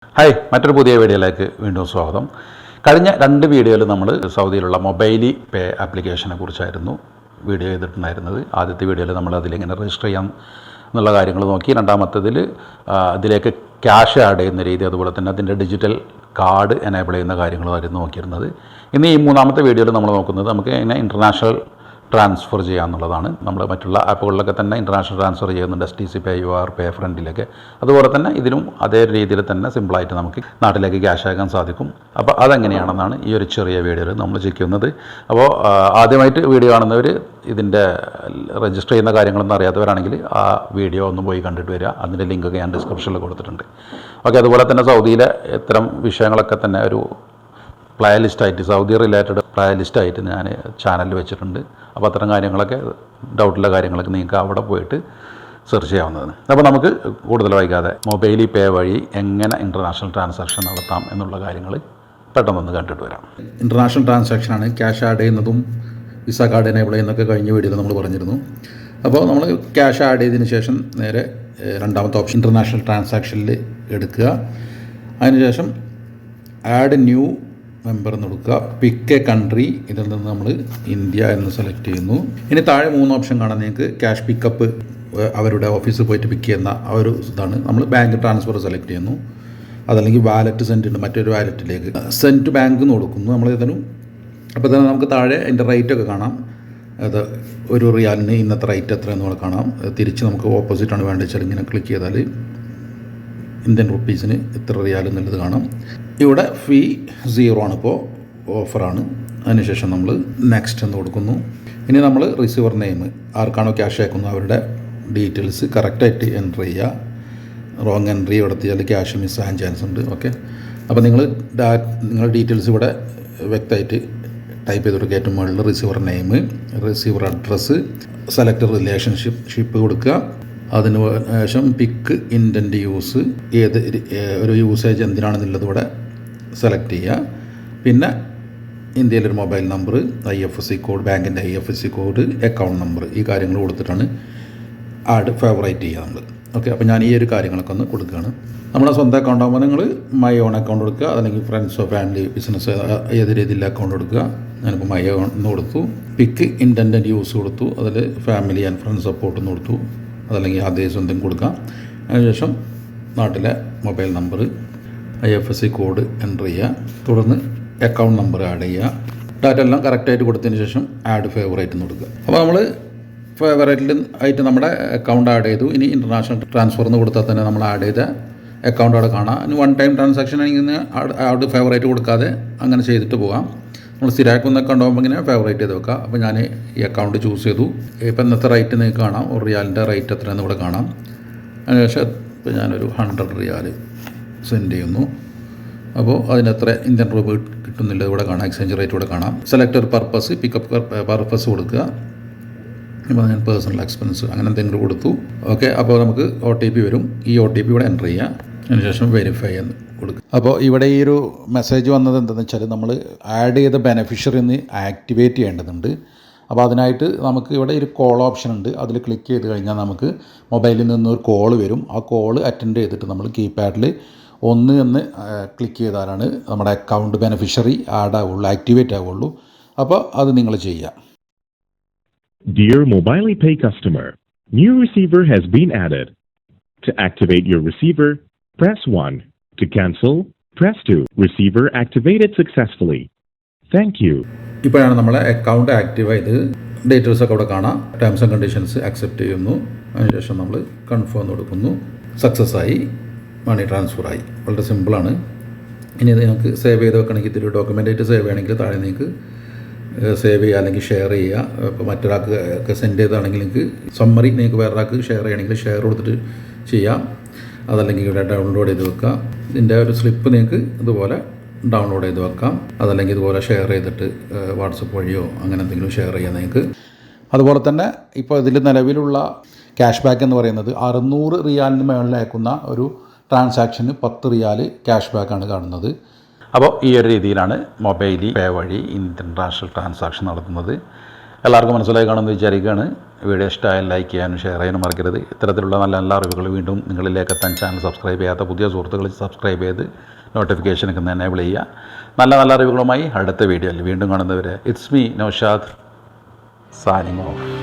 Hi, മറ്റൊരു പുതിയ വീഡിയോയിലേക്ക് വീണ്ടും സ്വാഗതം. കഴിഞ്ഞ 2 വീഡിയോയിൽ നമ്മൾ സൗദിയിലുള്ള മൊബൈലി പേ ആപ്ലിക്കേഷനെ കുറിച്ചായിരുന്നു വീഡിയോ ചെയ്തിട്ടുണ്ടായിരുന്നത്. ആദ്യത്തെ വീഡിയോയിൽ നമ്മൾ അതിലെങ്ങനെ രജിസ്റ്റർ ചെയ്യാം എന്നുള്ള കാര്യങ്ങൾ നോക്കി. രണ്ടാമത്തേതിൽ അതിലേക്ക് ക്യാഷ് ആഡ് ചെയ്യുന്ന രീതി, അതുപോലെ തന്നെ അതിൻ്റെ ഡിജിറ്റൽ കാർഡ് എനേബിൾ ചെയ്യുന്ന കാര്യങ്ങളുമായിരുന്നു നോക്കിയിരുന്നത്. ഇന്ന് ഈ മൂന്നാമത്തെ വീഡിയോയിൽ നമ്മൾ നോക്കുന്നത് നമുക്ക് എങ്ങനെ ഇൻ്റർനാഷണൽ ട്രാൻസ്ഫർ ചെയ്യാമെന്നുള്ളതാണ്. നമ്മൾ മറ്റുള്ള ആപ്പുകളിലൊക്കെ തന്നെ ഇൻ്റർനാഷണൽ ട്രാൻസ്ഫർ ചെയ്യുന്നുണ്ട്, STC പേ, UR പേ, ഫ്രണ്ടിലേക്ക്. അതുപോലെ തന്നെ ഇതിനും അതേ രീതിയിൽ തന്നെ സിമ്പിളായിട്ട് നമുക്ക് നാട്ടിലേക്ക് ക്യാഷ് ആക്കാൻ സാധിക്കും. അപ്പോൾ അതെങ്ങനെയാണെന്നാണ് ഈ ഒരു ചെറിയ വീഡിയോയിൽ നമ്മൾ ചെയ്യുന്നത്. അപ്പോൾ ആദ്യമായിട്ട് വീഡിയോ കാണുന്നവർ ഇതിൻ്റെ രജിസ്റ്റർ ചെയ്യുന്ന കാര്യങ്ങളൊന്നും അറിയാത്തവരാണെങ്കിൽ ആ വീഡിയോ ഒന്ന് പോയി കണ്ടിട്ട് വരിക. അതിൻ്റെ ലിങ്കൊക്കെ ഞാൻ ഡിസ്ക്രിപ്ഷനിൽ കൊടുത്തിട്ടുണ്ട്. ഓക്കെ, അതുപോലെ തന്നെ സൗദിയിലെ ഇത്തരം വിഷയങ്ങളൊക്കെ തന്നെ ഒരു പ്ലേ ലിസ്റ്റായിട്ട്, സൗദി റിലേറ്റഡ് പ്ലേ ലിസ്റ്റായിട്ട് ഞാൻ ചാനലിൽ വെച്ചിട്ടുണ്ട്. അപ്പോൾ അത്തരം കാര്യങ്ങളൊക്കെ, ഡൗട്ടുള്ള കാര്യങ്ങളൊക്കെ നിങ്ങൾക്ക് അവിടെ പോയിട്ട് സെർച്ച് ചെയ്യാവുന്നതാണ്. അപ്പോൾ നമുക്ക് കൂടുതൽ വൈകാതെ മൊബൈലി പേ വഴി എങ്ങനെ ഇൻ്റർനാഷണൽ ട്രാൻസാക്ഷൻ നടത്താം എന്നുള്ള കാര്യങ്ങൾ പെട്ടെന്നൊന്ന് കണ്ടിട്ട് വരാം. ഇൻ്റർനാഷണൽ ട്രാൻസാക്ഷനാണ്, ക്യാഷ് ആഡ് ചെയ്യുന്നതും വിസ കാർഡ് എനേബിൾ ചെയ്യുന്നതൊക്കെ കഴിഞ്ഞ വീഡിയോയിൽ നമ്മൾ പറഞ്ഞിരുന്നു. അപ്പോൾ നമ്മൾ ക്യാഷ് ആഡ് ചെയ്തതിന് ശേഷം നേരെ രണ്ടാമത്തെ ഓപ്ഷൻ ഇൻ്റർനാഷണൽ ട്രാൻസാക്ഷനിൽ എടുക്കുക. അതിനുശേഷം ആഡ് ന്യൂ മെമ്പർ എന്ന് കൊടുക്കുക. പിക്ക് എ കൺട്രി, ഇതിൽ നിന്ന് നമ്മൾ ഇന്ത്യ എന്ന് സെലക്ട് ചെയ്യുന്നു. ഇനി താഴെ 3 ഓപ്ഷൻ കാണാൻ നിങ്ങൾക്ക് ക്യാഷ് പിക്കപ്പ്, അവരുടെ ഓഫീസിൽ പോയിട്ട് പിക്ക് ചെയ്യുന്ന ആ ഒരു ഇതാണ്. നമ്മൾ ബാങ്ക് ട്രാൻസ്ഫർ സെലക്ട് ചെയ്യുന്നു. അതല്ലെങ്കിൽ വാലറ്റ് സെൻഡ് ഉണ്ട്, മറ്റൊരു വാലറ്റിലേക്ക് സെൻഡ് ടു ബാങ്ക് എന്ന് കൊടുക്കുന്നു നമ്മൾ ഇതിനും. അപ്പോൾ തന്നെ നമുക്ക് താഴെ അതിൻ്റെ റേറ്റൊക്കെ കാണാം. അത് ഒരു റിയാലിന് ഇന്നത്തെ റേറ്റ് എത്ര എന്ന് കാണാം. തിരിച്ച് നമുക്ക് ഓപ്പോസിറ്റാണ് വേണ്ടത് വെച്ചാൽ ഇങ്ങനെ ക്ലിക്ക് ചെയ്താൽ ഇന്ത്യൻ റുപ്പീസിന് ഇത്ര റിയാൽ എന്നുള്ളത് കാണാം. ഇവിടെ ഫീ 0 ആണ്, ഇപ്പോൾ ഓഫറാണ്. അതിനുശേഷം നമ്മൾ നെക്സ്റ്റ് എന്ന് കൊടുക്കുന്നു. ഇനി നമ്മൾ റിസീവർ നെയിം, ആർക്കാണോ ക്യാഷ് അയക്കുന്നത് അവരുടെ ഡീറ്റെയിൽസ് കറക്റ്റായിട്ട് എൻറ്റർ ചെയ്യുക. റോങ് എൻട്രി നടത്തിയാൽ ക്യാഷ് മിസ്സാകാൻ ചാൻസ് ഉണ്ട്. ഓക്കെ, അപ്പോൾ നിങ്ങളുടെ ഡീറ്റെയിൽസ് ഇവിടെ വ്യക്തമായിട്ട് ടൈപ്പ് ചെയ്തിട്ട് കയറ്റും. മുകളിൽ receiver name, receiver address, select relationship കൊടുക്കുക. അതിന് ശേഷം പിക്ക് ഇൻറ്റൻറ്റ് യൂസ്, ഏത് ഒരു യൂസേജ് എന്തിനാണെന്നുള്ളത് ഇവിടെ സെലക്ട് ചെയ്യുക. പിന്നെ ഇന്ത്യയിലൊരു മൊബൈൽ നമ്പർ, IFSC കോഡ്, ബാങ്കിൻ്റെ IFSC കോഡ്, അക്കൗണ്ട് നമ്പർ, ഈ കാര്യങ്ങൾ കൊടുത്തിട്ടാണ് ആഡ് ഫേവറേറ്റ് ചെയ്യുക നമ്മൾ. ഓക്കെ, അപ്പോൾ ഞാൻ ഈ ഒരു കാര്യങ്ങളൊക്കെ ഒന്ന് കൊടുക്കുകയാണ്. നമ്മുടെ സ്വന്തം അക്കൗണ്ട് ആകുമ്പോൾ നിങ്ങൾ മൈ ഓൺ അക്കൗണ്ട് കൊടുക്കുക, അല്ലെങ്കിൽ ഫ്രണ്ട്സോ ഫാമിലി ബിസിനസ് ഏത് രീതിയിലുള്ള അക്കൗണ്ട് കൊടുക്കുക. ഞാനിപ്പോൾ മൈ ഓൺ എന്ന് കൊടുത്തു. പിക്ക് ഇൻറ്റൻറ്റ് യൂസ് കൊടുത്തു, അതിൽ ഫാമിലി ആൻഡ് ഫ്രണ്ട്സ് സപ്പോർട്ട് എന്ന് കൊടുത്തു. അതല്ലെങ്കിൽ അതേ സ്വന്തം കൊടുക്കാം. അതിനുശേഷം നാട്ടിലെ mobile number, IFSC code enter ചെയ്യുക. തുടർന്ന് അക്കൗണ്ട് നമ്പർ ആഡ് ചെയ്യുക. ഡാറ്റ എല്ലാം കറക്റ്റായിട്ട് കൊടുത്തതിന് ശേഷം ആഡ് ഫേവറേറ്റ് എന്ന് കൊടുക്കുക. അപ്പോൾ നമ്മൾ ഫേവറേറ്റിൽ ആയിട്ട് നമ്മുടെ അക്കൗണ്ട് ആഡ് ചെയ്തു. ഇനി ഇൻ്റർനാഷണൽ ട്രാൻസ്ഫർ എന്ന് കൊടുത്താൽ തന്നെ നമ്മൾ ആഡ് ചെയ്ത അക്കൗണ്ട് അവിടെ കാണാം. ഇനി 1 ടൈം ട്രാൻസാക്ഷൻ ആണെങ്കിൽ ആഡ് ഫേവറേറ്റ് കൊടുക്കാതെ അങ്ങനെ ചെയ്തിട്ട് പോകാം. നമ്മൾ സ്ഥിരമാക്കുന്ന അക്കൗണ്ട് ആകുമ്പോൾ ഇങ്ങനെ ഫേവറേറ്റ് ചെയ്ത് വെക്കുക. അപ്പോൾ ഞാൻ ഈ അക്കൗണ്ട് ചൂസ് ചെയ്തു. ഇപ്പോൾ ഇന്നത്തെ റേറ്റ് നിങ്ങൾക്ക് കാണാം, ഒരു റിയാലിൻ്റെ റേറ്റ് എത്രയെന്ന് ഇവിടെ കാണാം. അതിനുശേഷം ഇപ്പോൾ ഞാനൊരു 100 റിയാൽ സെൻഡ് ചെയ്യുന്നു. അപ്പോൾ അതിനെത്ര ഇന്ത്യൻ രൂപ കിട്ടുന്നില്ല ഇവിടെ കാണാം. എക്സ്ചേഞ്ച് റേറ്റ് ഇവിടെ കാണാം. സെലക്ടർ പർപ്പസ്, പിക്കപ്പ് പർപ്പസ് കൊടുക്കുക. ഇപ്പോൾ ഞാൻ പേഴ്സണൽ എക്സ്പെൻസ് അങ്ങനെ എന്തെങ്കിലും കൊടുത്തു. ഓക്കെ, അപ്പോൾ നമുക്ക് OTP വരും. ഈ OTP ഇവിടെ എൻ്റർ ചെയ്യുക. അതിനുശേഷം വെരിഫൈ എന്ന് കൊടുക്കുക. അപ്പോൾ ഇവിടെ ഈ ഒരു മെസ്സേജ് വന്നത് എന്താണെന്ന് വെച്ചാൽ നമ്മൾ ആഡ് ചെയ്ത ബെനഫിഷ്യറിന്ന് ആക്ടിവേറ്റ് ചെയ്യേണ്ടതുണ്ട്. അപ്പോൾ അതിനായിട്ട് നമുക്ക് ഇവിടെ ഒരു കോൾ ഓപ്ഷൻ ഉണ്ട്. അതിൽ ക്ലിക്ക് ചെയ്ത് കഴിഞ്ഞാൽ നമുക്ക് മൊബൈലിൽ നിന്നൊരു കോൾ വരും. ആ കോൾ അറ്റൻഡ് ചെയ്തിട്ട് നമ്മൾ കീപാഡിൽ 1 എന്ന് ക്ലിക്ക് ചെയ്താലാണ് നമ്മുടെ അക്കൗണ്ട് ബെനഫിഷ്യറി ആഡ് ആവുള്ളൂ, ആക്ടിവേറ്റ് ആവുള്ളൂ. അപ്പോൾ അത് നിങ്ങൾ ചെയ്യുക. Dear mobilypay customer, new receiver has been added. To activate your receiver, press 1. To cancel, press 2. Receiver activated successfully. Thank you. ഇപ്പോഴാണ് നമ്മളെ അക്കൗണ്ട് ആക്റ്റീവ് ആയത്. ഡീറ്റെയിൽസ് ഒക്കെ അവിടെ കാണാം. ടേംസ് ആൻഡ് കണ്ടീഷൻസ് അക്സെപ്റ്റ് ചെയ്യുന്നു. അതിനുശേഷം നമ്മൾ കൺഫേം കൊടുക്കുന്നു. സക്സസ് ആയി, മണി ട്രാൻസ്ഫർ ആയി. വളരെ സിമ്പിളാണ്. ഇനി ഇത് നിങ്ങൾക്ക് സേവ് ചെയ്ത് വെക്കണമെങ്കിൽ, ഇതിൽ ഡോക്യുമെൻ്റായിട്ട് സേവ് ചെയ്യണമെങ്കിൽ താഴെ നിങ്ങൾക്ക് സേവ് ചെയ്യുക, അല്ലെങ്കിൽ ഷെയർ ചെയ്യുക. ഇപ്പോൾ മറ്റൊരാൾക്ക് ഒക്കെ സെൻഡ് ചെയ്താണെങ്കിൽ നിങ്ങൾക്ക് സമ്മറി നിങ്ങൾക്ക് വേറൊരാൾക്ക് ഷെയർ ചെയ്യണമെങ്കിൽ ഷെയർ കൊടുത്തിട്ട് ചെയ്യാം. അതല്ലെങ്കിൽ ഇവിടെ ഡൗൺലോഡ് ചെയ്ത് വെക്കാം. ഇതിൻ്റെ ഒരു സ്ലിപ്പ് നിങ്ങൾക്ക് ഇതുപോലെ ഡൗൺലോഡ് ചെയ്ത് വെക്കാം. അതല്ലെങ്കിൽ ഇതുപോലെ ഷെയർ ചെയ്തിട്ട് വാട്സപ്പ് വഴിയോ അങ്ങനെ എന്തെങ്കിലും ഷെയർ ചെയ്യാം നിങ്ങൾക്ക്. അതുപോലെ തന്നെ ഇപ്പോൾ ഇതിൽ നിലവിലുള്ള ക്യാഷ് ബാക്ക് എന്ന് പറയുന്നത് 600 റിയാലിന് മുകളിൽ അയക്കുന്ന ഒരു ട്രാൻസാക്ഷന് 10 റിയാൽ ക്യാഷ് ബാക്കാണ് കാണുന്നത്. അപ്പോൾ ഈ ഒരു രീതിയിലാണ് മൊബൈലി പേ വഴി ഇൻ്റർനാഷണൽ ട്രാൻസാക്ഷൻ നടത്തുന്നത്. എല്ലാവർക്കും മനസ്സിലായി കാണുമെന്ന് വിചാരിക്കുകയാണ്. വീഡിയോ ഇഷ്ടമായാൽ ലൈക്ക് ചെയ്യാനും ഷെയർ ചെയ്യാനും മറക്കരുത്. ഇത്തരത്തിലുള്ള നല്ല നല്ല അറിവുകൾ വീണ്ടും നിങ്ങളിലേക്ക് എത്താൻ ചാനൽ സബ്സ്ക്രൈബ് ചെയ്യാത്ത പുതിയ സുഹൃത്തുക്കൾ സബ്സ്ക്രൈബ് ചെയ്ത് നോട്ടിഫിക്കേഷനൊക്കെ എനേബിൾ ചെയ്യുക. നല്ല നല്ല അറിവുകളുമായി അടുത്ത വീഡിയോയിൽ വീണ്ടും കാണുന്നവരെ it's me Naushad signing off.